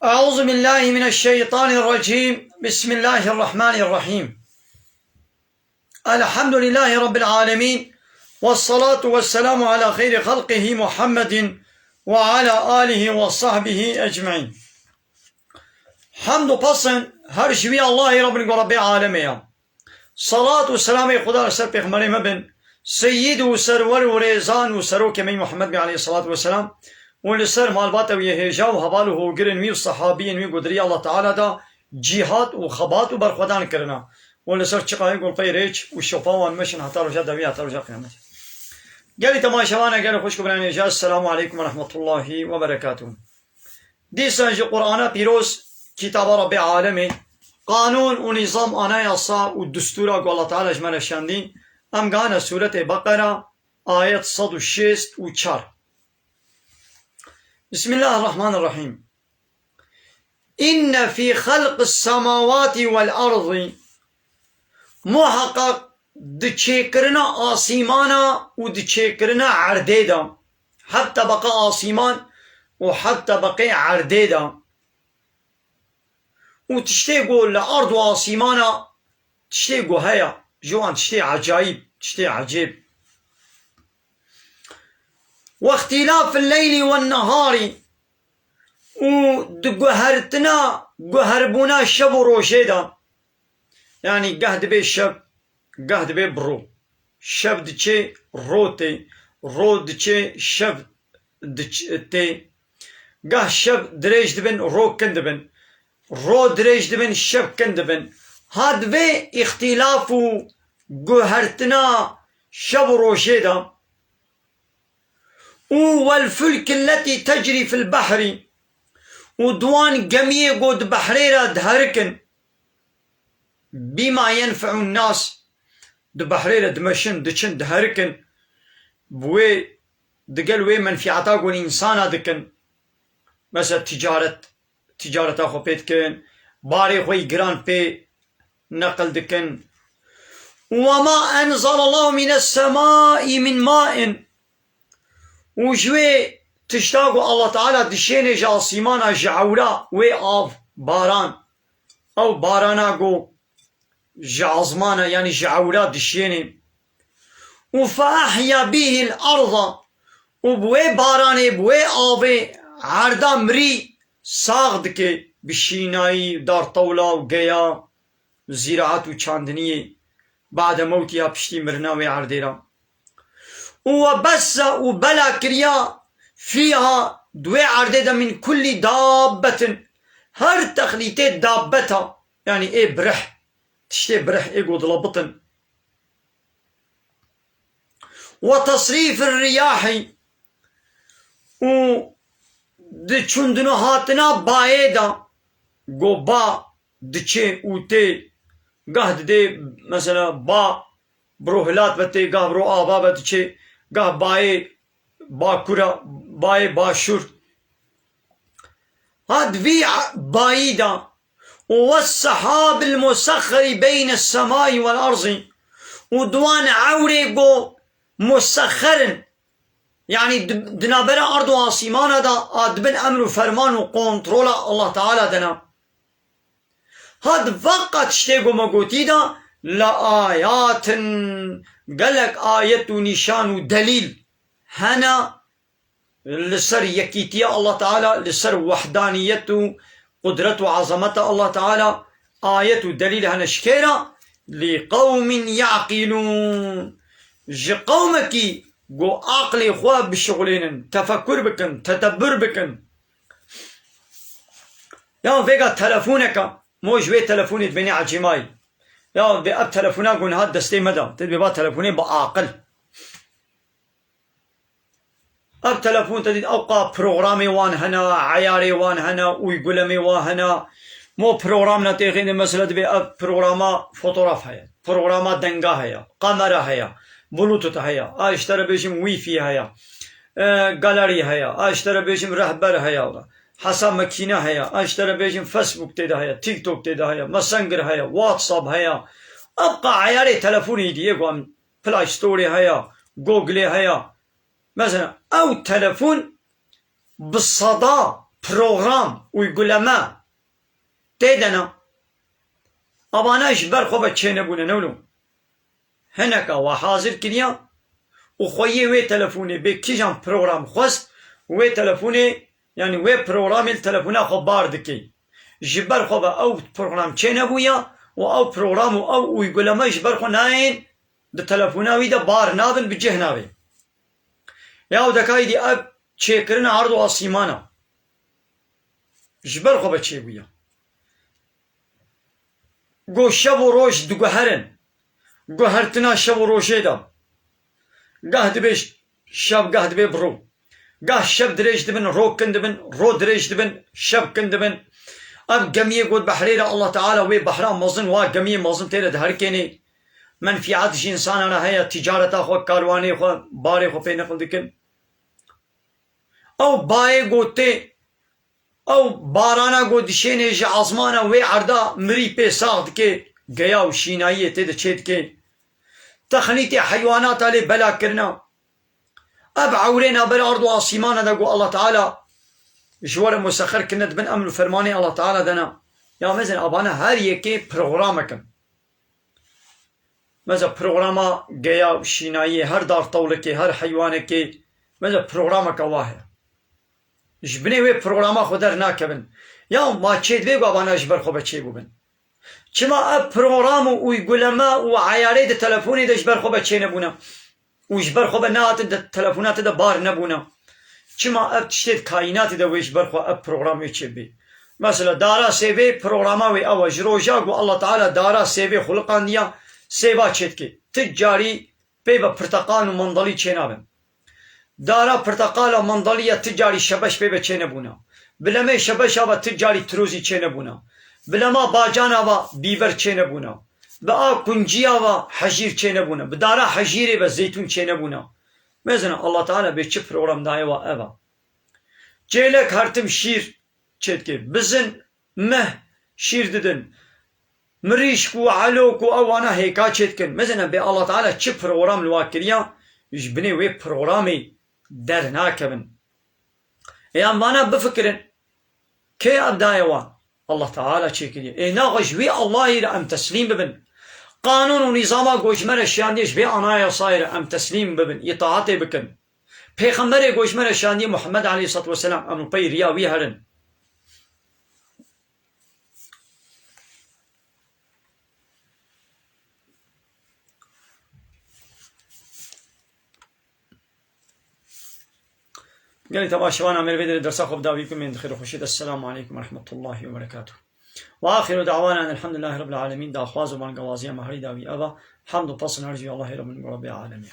أعوذ بالله من الشيطان الرجيم. بسم الله الرحمن الرحيم. الحمد لله رب العالمين، والصلاة والسلام على خير خلقه محمد وعلى آله وصحبه أجمعين. حمد و پسند هر شوی الله رب العالمین. صلاة و سلام خدا سر پیغمبر مبن سید و سرور و ریزان و سروک می محمد علیه الصلاة والسلام و لسر مالبات و یهجا و حوال و گرن وی و صحابین وی قدری الله تعالی دا جهاد و خبات و برخودان کرنا و لسر چقای گل پی ریچ و شفا و مشن حتی رجا دوی حتی رجا قیامت. گلی تماشاوانا گلی خوش کبران اجاز. السلام علیکم و رحمت الله و برکاته. دیسان جی قرآن پیروز کتاب رب العالمین قانون و نظام آنای اصا و دستور الله تعالی جمال شندین ام گانا سورة بقرة آية 106 بسم الله الرحمن الرحيم. إن في خلق السماوات والأرض محقق دچيكرنا آسيمانا و دچيكرنا عرديدا حتى بقى آسيمان و حتى بقى عرديدا و تشتيقو لأرض و آسيمانا تشتيقو هيا جوان تشتي عجائب تشتي عجيب. واختلاف الليل والنهار و دقهرتنا قهربونا الشب و روشيدا يعني قهد بي الشب قهد بي برو شب دچه روتي رو دچه شب دچه قه شب دريج دبن رو كندبن رو دريج دبن شب كندبن. هاد في اختلاف قهرتنا شب روشيدا. والفلك التي تجري في البحر ودوان قمية قد بحريرا دهركن بما ينفع الناس دبحريرا دمشن دچن دهركن بوي دقل وي منفعتا قول إنسانا دكن مثلا تجارة أخو بيتكن باري خوي جران بي نقل دكن. وما أنزل الله من السماء من ماء وجوي تشتاقو الله تعالى دشيني جاسيمانا جعورا وي آف باران أو بارانا قو جعزمانا يعني جعورا دشيني وفأحيا به الأرض وبوي باراني بوي آفي عردا مري ساغدكي بشيناي دار طولا وقيا زراعت و چاندنية بعد موتها بشتي مرناوي عرديرا. وبس وبلا كريا فيها دوي عرديدا من كل دابة هر تخليتي دابتها يعني ايه برح تشتي برح ايه قود لبطن. وتصريف الرياح و دچندنو هاتنا بايدا قوبا دچه اوتي قهد دي مثلا با بروهلات بتي قه برو آبا بتي قه باي باكورا باي باشور هاد في بايدا. والسحاب المسخر بين السماء والأرض ودوان عوري قو مسخر يعني دنابرا أرض واسيمان دا دبن أمر وفرمان وقونترول الله تعالى دنا. هاد فقط شتيقو مقوتي دا لآيات قالك آيات ونشان ودليل هنا لسر يكيتيا الله تعالى لسر وحدانيته قدرته وعظمته الله تعالى آيات ودليل هنا شكيرا لقوم يعقلون جي قومك قو عقلي خواب بالشغلين تفكر بكن تدبر بكن. يا فيقا تلفونك موجوه تلفوني دبيني على الجماي يا دي اب تلفونا قون هاد دستي مدى تدبي با تلفوني بعاقل اب تلفون تديد اوقع بروغرامي وان هنا عياري وان هنا ويقولمي وان هنا مو بروغرامنا تيغيني مثلا دبي اب بروغراما فوتوغراف هيا بروغراما دنگا هيا قمرة هيا بلوتوت هيا اشترى بيشم ويفي هيا غالري هيا اشترى بيشم رهبر هيا حساب مكينة هيا اشترى بيجم فيسبوك تيدا هيا تيك توك تيدا هيا مسنجر هيا واتساب هيا ابقى عياري تلفوني ديگو بلاي ستوري هيا جوجل هيا مثلا او تلفون بالصدى program uygulama تيدنا أباناش برخو بتشينا بونا نولو هناك وحاضر كريا وخويه وي تلفوني بكيجان بروغرام خواست وي تلفوني يعني وي بروغرام التلفونا خو باردكي جبر خو او بروغرام تشينا بويا او بروغرام او ويقول ما جبر خو ناين د تلفوناوي ده بار نابن بجهناوي ياو دكاي دي اب تشيكرنا عرضو اسيمانا جبر خو بتشي بويا گو شب و روش دو گوهرن گوهرتنا شب و روشه دا گاه دبیش شب گاه دبی برو گاه شب دریج دبن رو کن دبن رو دریج دبن شب کن دبن اب گمیه گود بحریر الله تعالی وی بحران مزن وا گمیه مزن تیره ده هرکنی منفعاتش انسان انا هيا تجارتا خو کاروانی خو باری خو پی نقل دکن او بای گوته او بارانا گو دشینه جا عظمانا وی عردا مری پی ساخت که گیا و شیناییه تیده چید که تخنیت حیوانات علی بلا کرنا اب عورينا بالارض واسيمانا دقو الله تعالى جوار مسخر كند بن امن فرماني الله تعالى دنا يا مزن ابانا هر يكي برنامجكم مزا برنامج جيا شيناي هر دار طولكي هر حيوانكي مزا برنامج واحد جبني وي برنامج خدر ناكبن يا ما تشيد بيغو ابانا جبر خو بچي بوبن چما اب برنامج ويقول ما وعياري د تليفوني د جبر خو بچي نبونا وجبر خو بنات د تليفونات د بار نبونا چما اب تشتد كائنات د وجبر خو اب برنامج يچبي مثلا دارا سيبي برنامج او جروجا و الله تعالى دارا سيبي خلقان ديا سيبا چتكي تجاري بيبا برتقال ومنضلي چنابن دارا برتقال ومنضليه تجاري شبش بيبا چنبونا بلما شبش ابا تجاري تروزي چنبونا بلما باجانا با بيبر چنبونا با کنجیا و حجیر چه نبونه بدارا حجیری و زیتون چه نبونه مثلا الله تعالی به چه پروگرام دایه و اوا جیلک هرتم شیر چت که بزن مه شیر ددن مریش کو علو کو اوانا هیکا چت کن مثلا به الله تعالی چه پروگرام لواکریا جبنی و پروگرامی در ناکبن ایام وانا بفکرن که ابدایه و الله تعالی چه کریه اینا غجوی الله را ام تسلیم ببن قانون و نظام گوشمر شاندیش به آنای صایر ام تسلیم ببن اطاعت بکن پیغمبر گوشمر شاندی محمد علیه الصلاة والسلام ام پی ریاوی هرن قال تباشوان عمل بدر درس خوب داويكم من خير وخشيد السلام عليكم ورحمة الله وبركاته وآخر دعوانا أن الحمد لله رب العالمين دا خواز وبان قوازيا مهري داوي أبا حمد وبصن أرجو الله رب العالمين